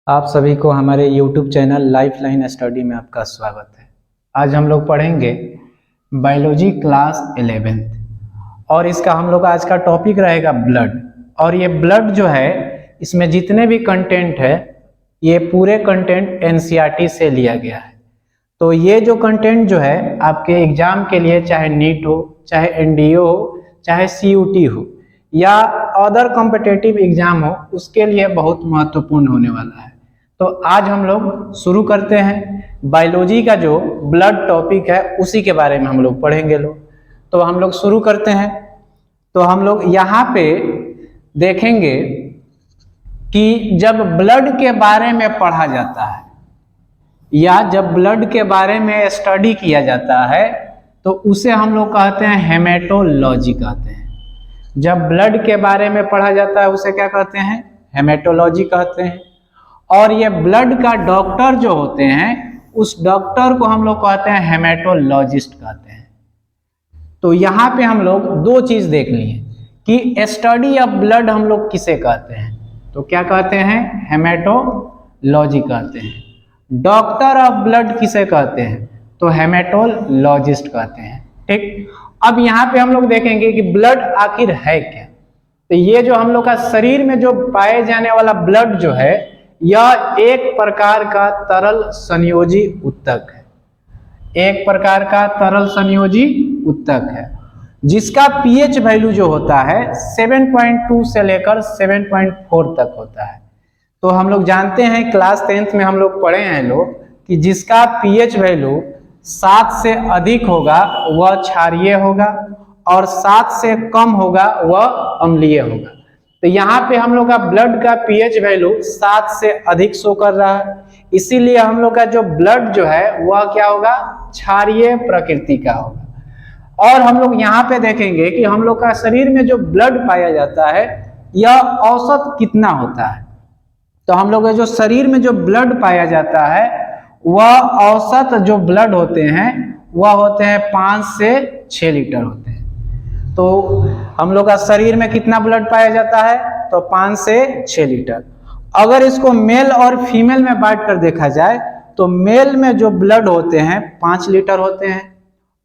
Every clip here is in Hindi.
आप सभी को हमारे YouTube चैनल लाइफलाइन स्टडी में आपका स्वागत है। आज हम लोग पढ़ेंगे बायोलॉजी क्लास 11th और इसका हम लोग आज का टॉपिक रहेगा ब्लड। और ये ब्लड जो है इसमें जितने भी कंटेंट है ये पूरे कंटेंट NCERT से लिया गया है। तो ये जो कंटेंट जो है आपके एग्जाम के लिए चाहे नीट हो, चाहे NDA हो, चाहे CUT हो या अदर कॉम्पिटिटिव एग्जाम हो, उसके लिए बहुत महत्वपूर्ण होने वाला है। तो आज हम लोग शुरू करते हैं। बायोलॉजी का जो ब्लड टॉपिक है उसी के बारे में हम लोग पढ़ेंगे लोग। तो हम लोग शुरू करते हैं। तो हम लोग यहाँ पे देखेंगे कि जब ब्लड के बारे में पढ़ा जाता है या जब ब्लड के बारे में स्टडी किया जाता है तो उसे हम लोग कहते हैं हेमेटोलॉजी कहते हैं। जब ब्लड के बारे में पढ़ा जाता है उसे क्या कहते हैं? हेमेटोलॉजी कहते हैं। और ये ब्लड का डॉक्टर जो होते हैं उस डॉक्टर को हम लोग कहते हैं हेमेटोलॉजिस्ट कहते हैं। तो यहाँ पे हम लोग दो चीज देख लिए कि स्टडी ऑफ ब्लड हम लोग किसे कहते हैं, तो क्या कहते हैं? हेमेटोलॉजी कहते हैं। डॉक्टर ऑफ ब्लड किसे कहते हैं? तो हेमेटोलॉजिस्ट कहते हैं। ठीक, अब यहाँ पे हम लोग देखेंगे कि ब्लड आखिर है क्या। तो ये जो हम लोग का शरीर में जो पाए जाने वाला ब्लड जो है यह एक प्रकार का तरल संयोजी उत्तक है। एक प्रकार का तरल संयोजी उत्तक है जिसका pH वैल्यू जो होता है 7.2 से लेकर 7.4 तक होता है। तो हम लोग जानते हैं क्लास 10th में हम लोग पढ़े हैं लोग कि जिसका pH वैल्यू 7 से अधिक होगा वह क्षारीय होगा और 7 से कम होगा वह अम्लीय होगा। तो यहाँ पे हम लोग का ब्लड का pH वैल्यू 7 से अधिक शो कर रहा है, इसीलिए हम लोग का जो ब्लड जो है वह क्या होगा? क्षारीय प्रकृति का होगा। और हम लोग यहाँ पे देखेंगे कि हम लोग का शरीर में जो ब्लड पाया जाता है यह औसत कितना होता है। तो हम लोग जो शरीर में जो ब्लड पाया जाता है वह औसत जो ब्लड होते हैं वह होते हैं 5 से 6 लीटर होते हैं। तो हम लोग का शरीर में कितना ब्लड पाया जाता है? तो 5 से 6 लीटर। अगर इसको मेल और फीमेल में बांट कर देखा जाए तो मेल में जो ब्लड होते हैं 5 लीटर होते हैं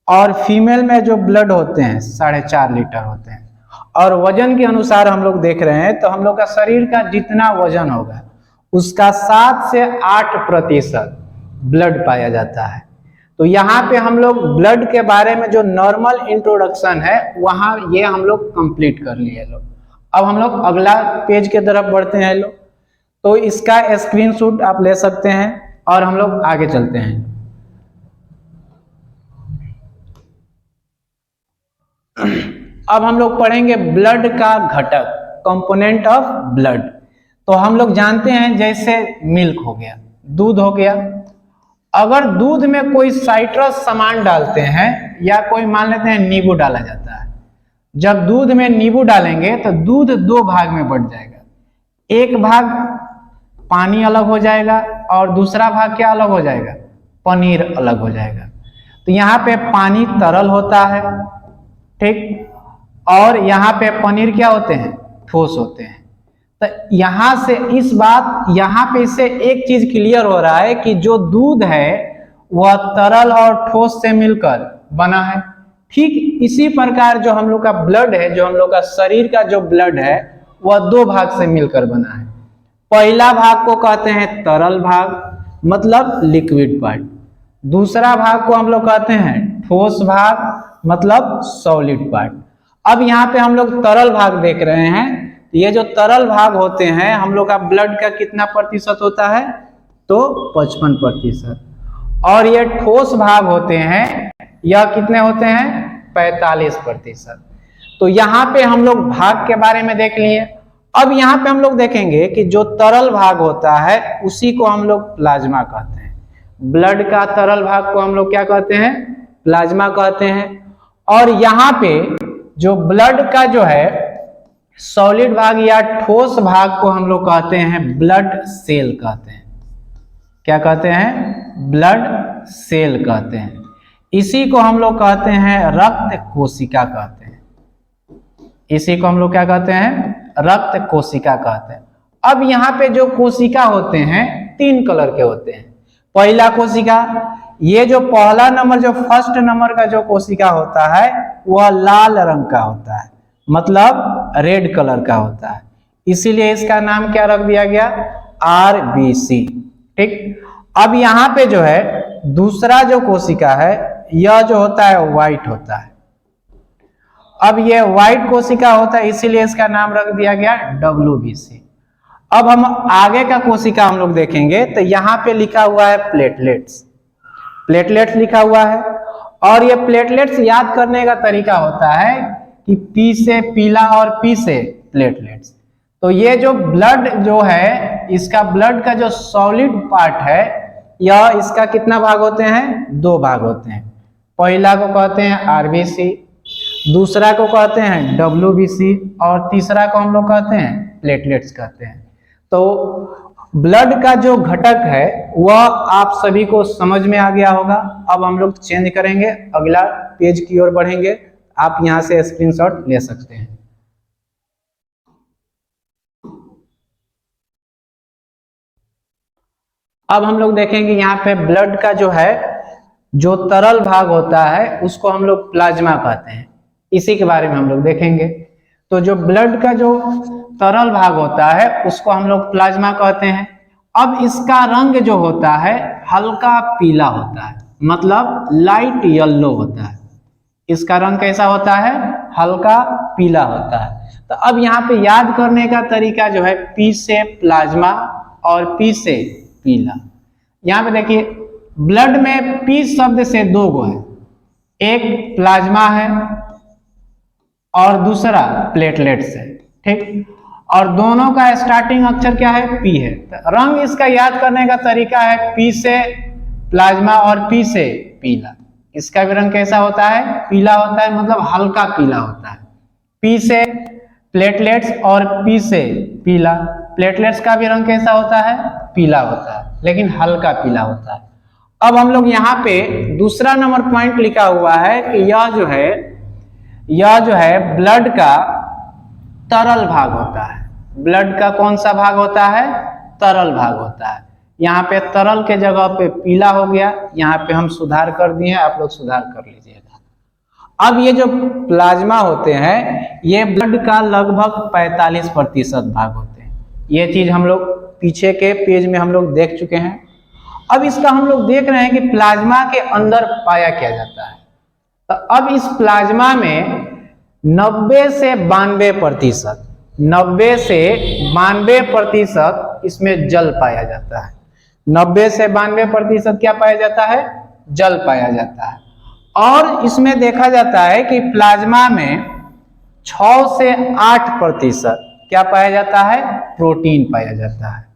और फीमेल में जो ब्लड होते हैं 4.5 लीटर होते हैं। और वजन के अनुसार हम लोग देख रहे हैं तो हम लोग का शरीर का जितना वजन होगा उसका 7 से 8% ब्लड पाया जाता है। तो यहाँ पे हम लोग ब्लड के बारे में जो नॉर्मल इंट्रोडक्शन है वहां ये हम लोग कंप्लीट कर लिए लोग। अब हम लोग अगला पेज के तरफ बढ़ते हैं लोग। तो इसका स्क्रीनशॉट आप ले सकते हैं और हम लोग आगे चलते हैं। अब हम लोग पढ़ेंगे ब्लड का घटक, कंपोनेंट ऑफ ब्लड। तो हम लोग जानते हैं जैसे मिल्क हो गया, दूध हो गया। अगर दूध में कोई साइट्रस सामान डालते हैं या कोई मान लेते हैं नींबू डाला जाता है, जब दूध में नींबू डालेंगे तो दूध 2 भाग में बढ़ जाएगा। एक भाग पानी अलग हो जाएगा और दूसरा भाग क्या अलग हो जाएगा? पनीर अलग हो जाएगा। तो यहाँ पे पानी तरल होता है, ठीक, और यहाँ पे पनीर क्या होते हैं? ठोस होते हैं। तो यहाँ से इस बात यहाँ पे इससे एक चीज क्लियर हो रहा है कि जो दूध है वह तरल और ठोस से मिलकर बना है। ठीक इसी प्रकार जो हम लोग का ब्लड है, जो हम लोग का शरीर का जो ब्लड है वह 2 भाग से मिलकर बना है। पहला भाग को कहते हैं तरल भाग, मतलब लिक्विड पार्ट। दूसरा भाग को हम लोग कहते हैं ठोस भाग, मतलब सॉलिड पार्ट। अब यहाँ पे हम लोग तरल भाग देख रहे हैं। ये जो तरल भाग होते हैं हम लोग का ब्लड का कितना प्रतिशत होता है? तो 55%। और ये ठोस भाग होते हैं यह कितने होते हैं? 45%। तो यहाँ पे हम लोग भाग के बारे में देख लिए। अब यहाँ पे हम लोग देखेंगे कि जो तरल भाग होता है उसी को हम लोग प्लाज्मा कहते हैं। ब्लड का तरल भाग को हम लोग क्या कहते हैं? प्लाज्मा कहते हैं। और यहाँ पे जो ब्लड का जो है सॉलिड भाग या ठोस भाग को हम लोग कहते हैं ब्लड सेल कहते हैं। क्या कहते हैं? ब्लड सेल कहते हैं। इसी को हम लोग कहते हैं रक्त कोशिका कहते हैं। इसी को हम लोग क्या कहते हैं? रक्त कोशिका कहते हैं। अब यहाँ पे जो कोशिका होते हैं 3 कलर के होते हैं। पहला कोशिका, ये जो पहला नंबर जो फर्स्ट नंबर का जो कोशिका होता है वह लाल रंग का होता है, मतलब रेड कलर का होता है, इसीलिए इसका नाम क्या रख दिया गया, RBC। ठीक, अब यहाँ पे जो है दूसरा जो कोशिका है यह जो होता है व्हाइट होता है। अब ये व्हाइट कोशिका होता है इसीलिए इसका नाम रख दिया गया WBC। अब हम आगे का कोशिका हम लोग देखेंगे तो यहाँ पे लिखा हुआ है प्लेटलेट्स, प्लेटलेट्स लिखा हुआ है। और ये प्लेटलेट्स याद करने का तरीका होता है कि P से पीला और P से प्लेटलेट्स। तो ये जो ब्लड जो है, इसका ब्लड का जो सॉलिड पार्ट है, यह इसका कितना भाग होते हैं, 2 भाग होते हैं। पहला को कहते हैं RBC, दूसरा को कहते हैं WBC और तीसरा को हम लोग कहते हैं प्लेटलेट्स कहते हैं। तो ब्लड का जो घटक है वह आप सभी को समझ में आ गया होगा। अब हम लोग चेंज करेंगे, अगला पेज की ओर बढ़ेंगे, आप यहां से स्क्रीनशॉट ले सकते हैं। अब हम लोग देखेंगे यहाँ पे ब्लड का जो है जो तरल भाग होता है उसको हम लोग प्लाज्मा कहते हैं, इसी के बारे में हम लोग देखेंगे। तो जो ब्लड का जो तरल भाग होता है उसको हम लोग प्लाज्मा कहते हैं। अब इसका रंग जो होता है हल्का पीला होता है, मतलब लाइट येलो होता है। इसका रंग कैसा होता है, हल्का पीला होता है। तो अब यहाँ पे याद करने का तरीका जो है P से प्लाज्मा और P से पीला। यहाँ पे देखिए ब्लड में P शब्द से 2 गो है, एक प्लाज्मा है और दूसरा प्लेटलेट्स है। ठीक, और दोनों का स्टार्टिंग अक्षर क्या है, P है। तो रंग इसका याद करने का तरीका है P से प्लाज्मा और P से पीला। इसका भी रंग कैसा होता है, पीला होता है, मतलब हल्का पीला होता है। P से प्लेटलेट्स और P से पीला। प्लेटलेट्स का भी रंग कैसा होता है, पीला होता है, लेकिन हल्का पीला होता है। अब हम लोग यहाँ पे दूसरा नंबर पॉइंट लिखा हुआ है कि यह जो है ब्लड का तरल भाग होता है। ब्लड का कौन सा भाग होता है, तरल भाग होता है। यहाँ पे तरल के जगह पे पीला हो गया, यहाँ पे हम सुधार कर दिए, आप लोग सुधार कर लीजिएगा। अब ये जो प्लाज्मा होते हैं ये ब्लड का लगभग 45% भाग होते हैं। ये चीज हम लोग पीछे के पेज में हम लोग देख चुके हैं। अब इसका हम लोग देख रहे हैं कि प्लाज्मा के अंदर पाया क्या जाता है। तो अब इस प्लाज्मा में 90 से 92%, 90 से 92% इसमें जल पाया जाता है। 90 से 92% क्या पाया जाता है, जल पाया जाता है। और इसमें देखा जाता है कि प्लाज्मा में 6 से 8% क्या पाया जाता है, प्रोटीन पाया जाता है।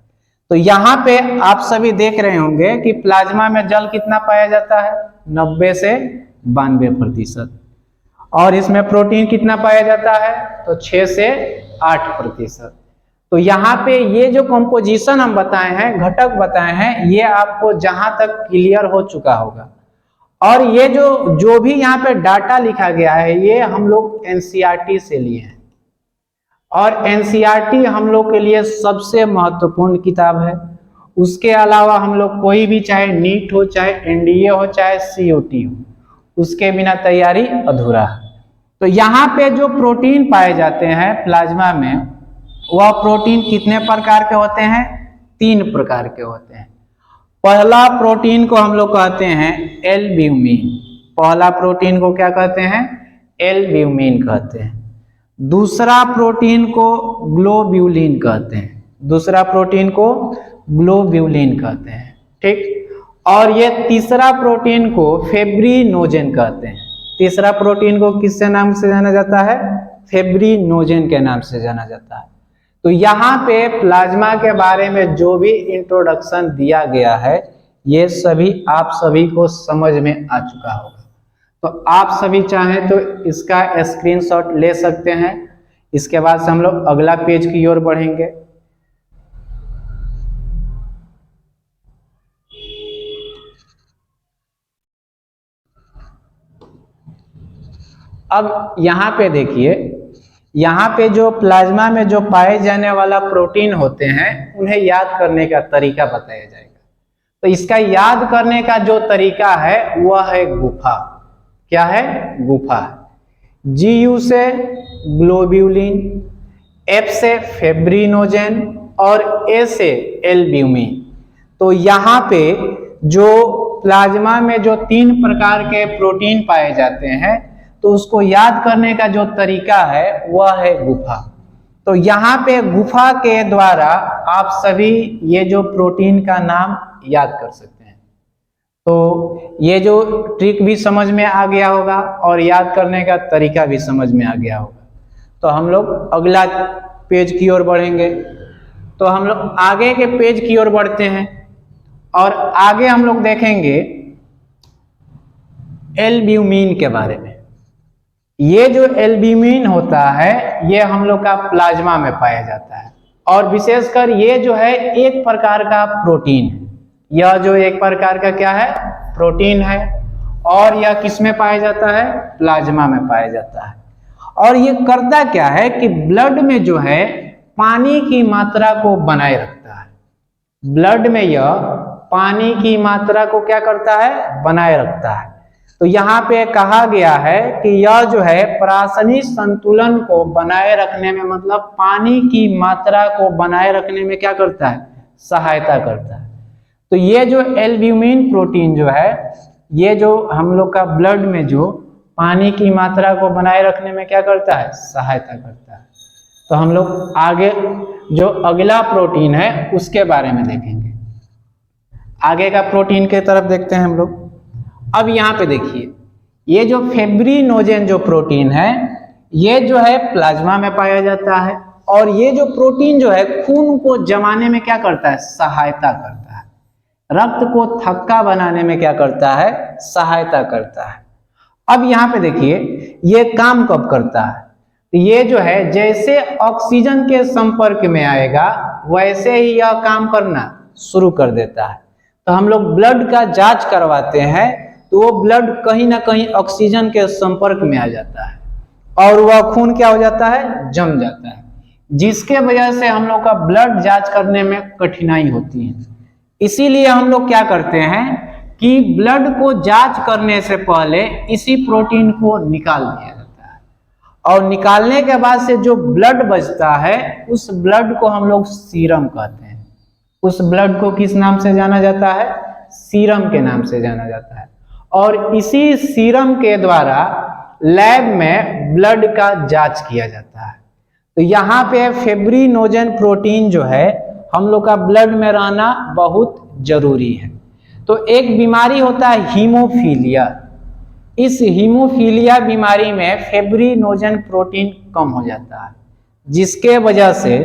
तो यहाँ पे आप सभी देख रहे होंगे कि प्लाज्मा में जल कितना पाया जाता है, 90 से 92%, और इसमें प्रोटीन कितना पाया जाता है, तो 6 से 8%। तो यहाँ पे ये जो कंपोजिशन हम बताए हैं, घटक बताए हैं, ये आपको जहां तक क्लियर हो चुका होगा। और ये जो भी यहाँ पे डाटा लिखा गया है ये हम लोग NCERT से लिए हैं, और NCERT हम लोग के लिए सबसे महत्वपूर्ण किताब है। उसके अलावा हम लोग कोई भी, चाहे नीट हो, चाहे NDA हो, चाहे COT हो, उसके बिना तैयारी अधूरा है। तो यहाँ पे जो प्रोटीन पाए जाते हैं प्लाज्मा में, वह प्रोटीन कितने प्रकार के होते हैं, 3 प्रकार के होते हैं। पहला प्रोटीन को हम लोग कहते हैं एल्ब्यूमिन। पहला प्रोटीन को क्या कहते हैं, एल्ब्यूमिन कहते हैं। दूसरा प्रोटीन को ग्लोब्यूलिन कहते हैं, दूसरा प्रोटीन को ग्लोब्यूलिन कहते हैं। ठीक, और ये तीसरा प्रोटीन को फेब्रिनोजेन कहते हैं। तीसरा प्रोटीन को किससे नाम से जाना जाता है, फेब्रिनोजेन के नाम से जाना जाता है। तो यहाँ पे प्लाज्मा के बारे में जो भी इंट्रोडक्शन दिया गया है ये सभी आप सभी को समझ में आ चुका होगा। तो आप सभी चाहें तो इसका स्क्रीनशॉट ले सकते हैं। इसके बाद से हम लोग अगला पेज की ओर बढ़ेंगे। अब यहाँ पे देखिए यहाँ पे जो प्लाज्मा में जो पाए जाने वाला प्रोटीन होते हैं उन्हें याद करने का तरीका बताया जाएगा। तो इसका याद करने का जो तरीका है वह है गुफा। क्या है? गुफा। GU से ग्लोब्यूलिन, F से फेब्रिनोजेन और A से एल्ब्यूमिन। तो यहाँ पे जो प्लाज्मा में जो 3 प्रकार के प्रोटीन पाए जाते हैं तो उसको याद करने का जो तरीका है वह है गुफा। तो यहाँ पे गुफा के द्वारा आप सभी ये जो प्रोटीन का नाम याद कर सकते हैं। तो ये जो ट्रिक भी समझ में आ गया होगा और याद करने का तरीका भी समझ में आ गया होगा। तो हम लोग अगला पेज की ओर बढ़ेंगे। तो हम लोग आगे के पेज की ओर बढ़ते हैं और आगे हम लोग देखेंगे एल्ब्यूमिन के बारे में। ये जो एल्ब्यूमिन होता है ये हम लोग का प्लाज्मा में पाया जाता है और विशेषकर ये जो है एक प्रकार का प्रोटीन है। यह जो एक प्रकार का क्या है? प्रोटीन है और यह किस में पाया जाता है? प्लाज्मा में पाया जाता है। और ये करता क्या है कि ब्लड में जो है पानी की मात्रा को बनाए रखता है। ब्लड में यह पानी की मात्रा को क्या करता है? बनाए रखता है। तो यहाँ पे कहा गया है कि यह जो है प्राशनिक संतुलन को बनाए रखने में, मतलब पानी की मात्रा को बनाए रखने में क्या करता है? सहायता करता है। तो ये जो एल्ब्यूमिन प्रोटीन जो है ये जो हम लोग का ब्लड में जो पानी की मात्रा को बनाए रखने में क्या करता है? सहायता करता है। तो हम लोग आगे जो अगला प्रोटीन है उसके बारे में देखेंगे। आगे का प्रोटीन के तरफ देखते हैं हम लोग। अब यहाँ पे देखिए ये जो फेब्रिनोजेन जो प्रोटीन है ये जो है प्लाज्मा में पाया जाता है और ये जो प्रोटीन जो है खून को जमाने में क्या करता है? सहायता करता है। रक्त को थक्का बनाने में क्या करता है? सहायता करता है। अब यहाँ पे देखिए ये काम कब करता है? ये जो है जैसे ऑक्सीजन के संपर्क में आएगा वैसे ही यह काम करना शुरू कर देता है। तो हम लोग ब्लड का जांच करवाते हैं तो वो ब्लड कहीं ना कहीं ऑक्सीजन के संपर्क में आ जाता है और वह खून क्या हो जाता है? जम जाता है, जिसके वजह से हम लोग का ब्लड जांच करने में कठिनाई होती है। इसीलिए हम लोग क्या करते हैं कि ब्लड को जांच करने से पहले इसी प्रोटीन को निकाल दिया जाता है और निकालने के बाद से जो ब्लड बचता है उस ब्लड को हम लोग सीरम कहते हैं। उस ब्लड को किस नाम से जाना जाता है? सीरम के नाम से जाना जाता है। और इसी सीरम के द्वारा लैब में ब्लड का जांच किया जाता है। तो यहाँ पे फेब्रिनोजेन प्रोटीन जो है हम लोग का ब्लड में रहना बहुत जरूरी है। तो एक बीमारी होता है हीमोफीलिया। इस हीमोफीलिया बीमारी में फेब्रिनोजेन प्रोटीन कम हो जाता है, जिसके वजह से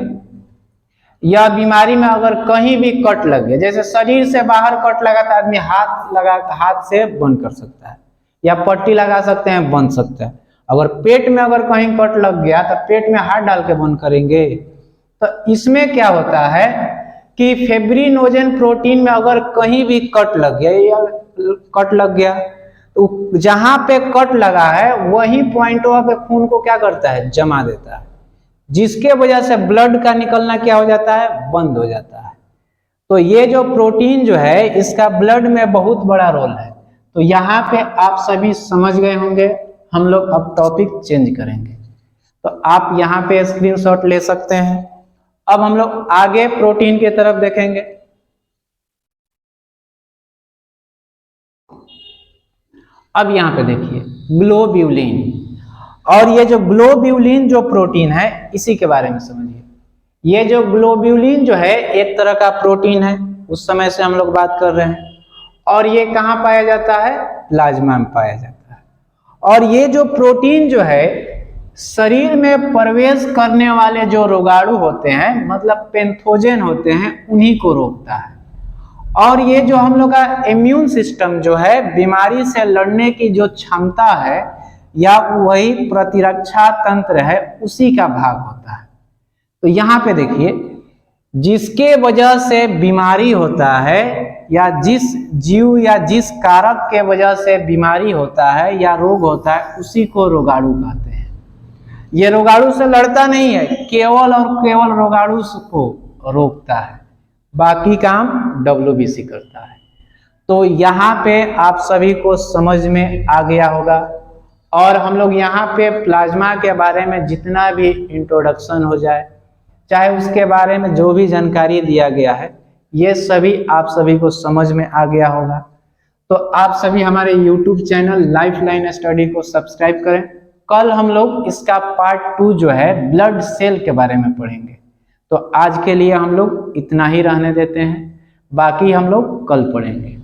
यह बीमारी में अगर कहीं भी कट लग गया, जैसे शरीर से बाहर कट लगा तो आदमी हाथ से बंद कर सकता है या पट्टी लगा सकते हैं, बंद सकता है। अगर पेट में अगर कहीं कट लग गया तो पेट में हाथ डाल के बंद करेंगे। तो इसमें क्या होता है कि फेब्रिनोजेन प्रोटीन में अगर कहीं भी कट लग गया या कट लग गया तो जहां पे कट लगा है वही पॉइंटों पे खून को क्या करता है? जमा देता है, जिसके वजह से ब्लड का निकलना क्या हो जाता है? बंद हो जाता है। तो ये जो प्रोटीन जो है इसका ब्लड में बहुत बड़ा रोल है। तो यहाँ पे आप सभी समझ गए होंगे। हम लोग अब टॉपिक चेंज करेंगे, तो आप यहाँ पे स्क्रीनशॉट ले सकते हैं। अब हम लोग आगे प्रोटीन की तरफ देखेंगे। अब यहाँ पे देखिए ग्लोब्यूलिन, और ये जो ग्लोब्यूलिन जो प्रोटीन है इसी के बारे में समझिए। ये जो ग्लोब्यूलिन जो है एक तरह का प्रोटीन है, उस समय से हम लोग बात कर रहे हैं, और ये कहाँ पाया जाता है? प्लाज्मा में पाया जाता है। और ये जो प्रोटीन जो है शरीर में प्रवेश करने वाले जो रोगाणु होते हैं, मतलब पैथोजन होते हैं, उन्हीं को रोकता है। और ये जो हम लोग का इम्यून सिस्टम जो है बीमारी से लड़ने की जो क्षमता है या वही प्रतिरक्षा तंत्र है उसी का भाग होता है। तो यहाँ पे देखिए जिसके वजह से बीमारी होता है या जिस जीव या जिस कारक के वजह से बीमारी होता है या रोग होता है उसी को रोगाणु कहते हैं। ये रोगाणु से लड़ता नहीं है, केवल और केवल रोगाणु को रोकता है, बाकी काम WBC करता है। तो यहाँ पे आप सभी को समझ में आ गया होगा। और हम लोग यहाँ पे प्लाज्मा के बारे में जितना भी इंट्रोडक्शन हो जाए, चाहे उसके बारे में जो भी जानकारी दिया गया है, ये सभी आप सभी को समझ में आ गया होगा। तो आप सभी हमारे YouTube चैनल लाइफलाइन स्टडी को सब्सक्राइब करें। कल हम लोग इसका पार्ट 2 जो है ब्लड सेल के बारे में पढ़ेंगे। तो आज के लिए हम लोग इतना ही रहने देते हैं, बाकी हम लोग कल पढ़ेंगे।